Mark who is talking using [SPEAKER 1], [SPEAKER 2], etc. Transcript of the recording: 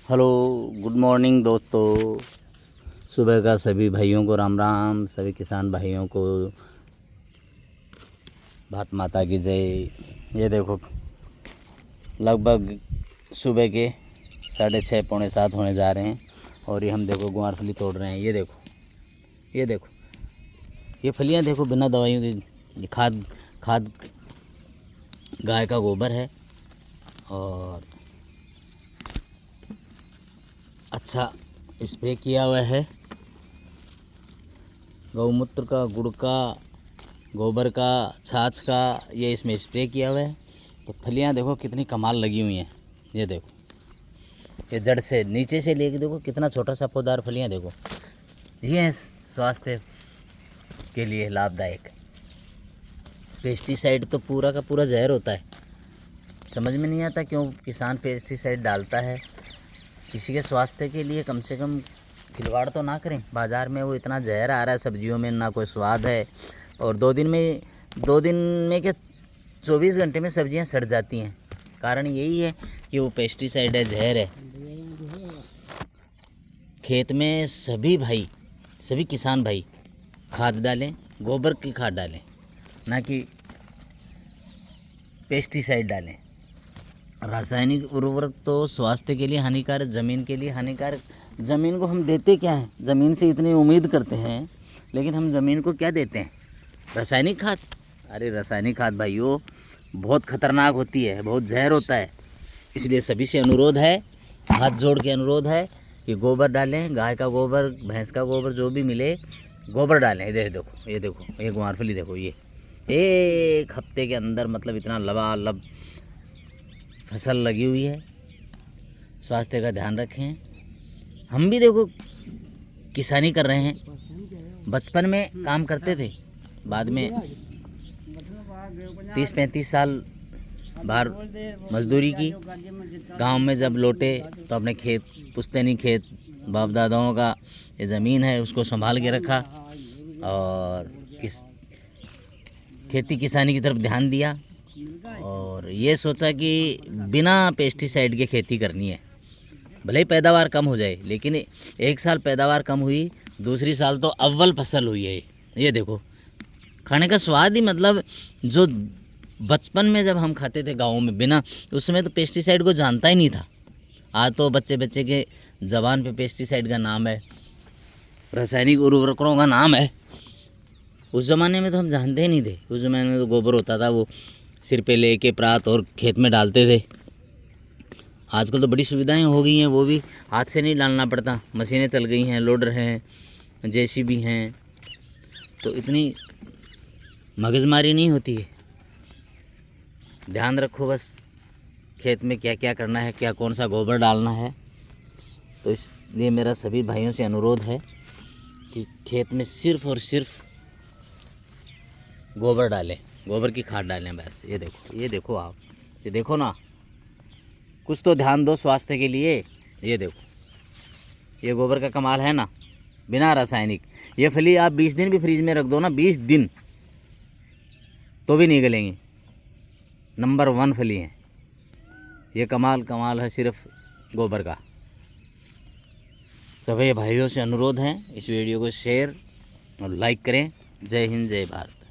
[SPEAKER 1] Hello, good morning दोस्तों। सुबह का सभी भाइयों को राम राम, सभी किसान भाइयों को भारत माता की जय। ये देखो, लगभग सुबह के 6:30 पौने 7 होने जा रहे हैं और ये हम देखो ग्वारफली तोड़ रहे हैं। ये देखो, ये देखो, ये फलियां देखो, बिना दवाइयों की खाद खाद गाय का गोबर है और अच्छा स्प्रे किया हुआ है। गौमूत्र का, गुड़ का, गोबर का, छाछ का, ये इसमें स्प्रे किया हुआ है। तो फलियां देखो कितनी कमाल लगी हुई हैं। ये देखो, ये जड़ से नीचे से लेके देखो कितना छोटा सा पौधार फलियां देखो। ये है स्वास्थ्य के लिए लाभदायक। पेस्टिसाइड तो पूरा का पूरा जहर होता है। समझ में नहीं आता क्यों किसान पेस्टिसाइड डालता है। किसी के स्वास्थ्य के लिए कम से कम खिलवाड़ तो ना करें। बाज़ार में वो इतना जहर आ रहा है सब्जियों में, ना कोई स्वाद है। और दो दिन में क्या 24 घंटे में सब्जियां सड़ जाती हैं। कारण यही है कि वो पेस्टिसाइड है, जहर है। खेत में सभी किसान भाई खाद डालें, गोबर की खाद डालें, ना कि पेस्टिसाइड डालें। रासायनिक उर्वरक तो स्वास्थ्य के लिए हानिकारक, ज़मीन के लिए हानिकारक। ज़मीन को हम देते क्या हैं? ज़मीन से इतनी उम्मीद करते हैं, लेकिन हम ज़मीन को क्या देते हैं? रासायनिक खाद। अरे रासायनिक खाद भाइयों बहुत खतरनाक होती है, बहुत जहर होता है। इसलिए सभी से अनुरोध है, हाथ जोड़ के अनुरोध है कि गोबर डालें। गाय का गोबर, भैंस का गोबर, जो भी मिले गोबर डालें। ये देखो, ये देखो, ये ग्वारफली देखो, ये 1 हफ्ते के अंदर मतलब इतना लबालब फसल लगी हुई है। स्वास्थ्य का ध्यान रखें। हम भी देखो किसानी कर रहे हैं। बचपन में काम करते थे, बाद में 30-35 साल बाहर मजदूरी की। गांव में जब लौटे तो अपने खेत, पुश्तैनी खेत, बाप दादाओं का ये ज़मीन है उसको संभाल के रखा और खेती किसानी की तरफ ध्यान दिया और ये सोचा कि बिना पेस्टिसाइड के खेती करनी है। भले ही पैदावार कम हो जाए, लेकिन एक साल पैदावार कम हुई, दूसरी साल तो अव्वल फसल हुई है। ये देखो, खाने का स्वाद ही मतलब जो बचपन में जब हम खाते थे गाँव में बिना, उस समय तो पेस्टिसाइड को जानता ही नहीं था। आज तो बच्चे के ज़बान पे पेस्टिसाइड का नाम है, रासायनिक उर्वरकों का नाम है। उस ज़माने में तो हम जानते ही नहीं थे। उस ज़माने में तो गोबर होता था, वो सिर पे लेके प्रात और खेत में डालते थे। आजकल तो बड़ी सुविधाएं हो गई हैं, वो भी हाथ से नहीं डालना पड़ता, मशीनें चल गई हैं, लोडर हैं, जेसीबी हैं, तो इतनी मगजमारी नहीं होती है। ध्यान रखो बस, खेत में क्या क्या करना है, क्या कौन सा गोबर डालना है। तो इसलिए मेरा सभी भाइयों से अनुरोध है कि खेत में सिर्फ और सिर्फ गोबर डालें, गोबर की खाद डालें बस। ये देखो, ये देखो, आप ये देखो ना, कुछ तो ध्यान दो स्वास्थ्य के लिए। ये देखो, ये गोबर का कमाल है ना, बिना रासायनिक। ये फली आप 20 दिन भी फ्रिज में रख दो ना, 20 दिन तो भी नहीं गलेंगी। नंबर 1 फली है ये। कमाल है सिर्फ गोबर का। सभी भाइयों से अनुरोध है, इस वीडियो को शेयर और लाइक करें। जय हिंद, जय भारत।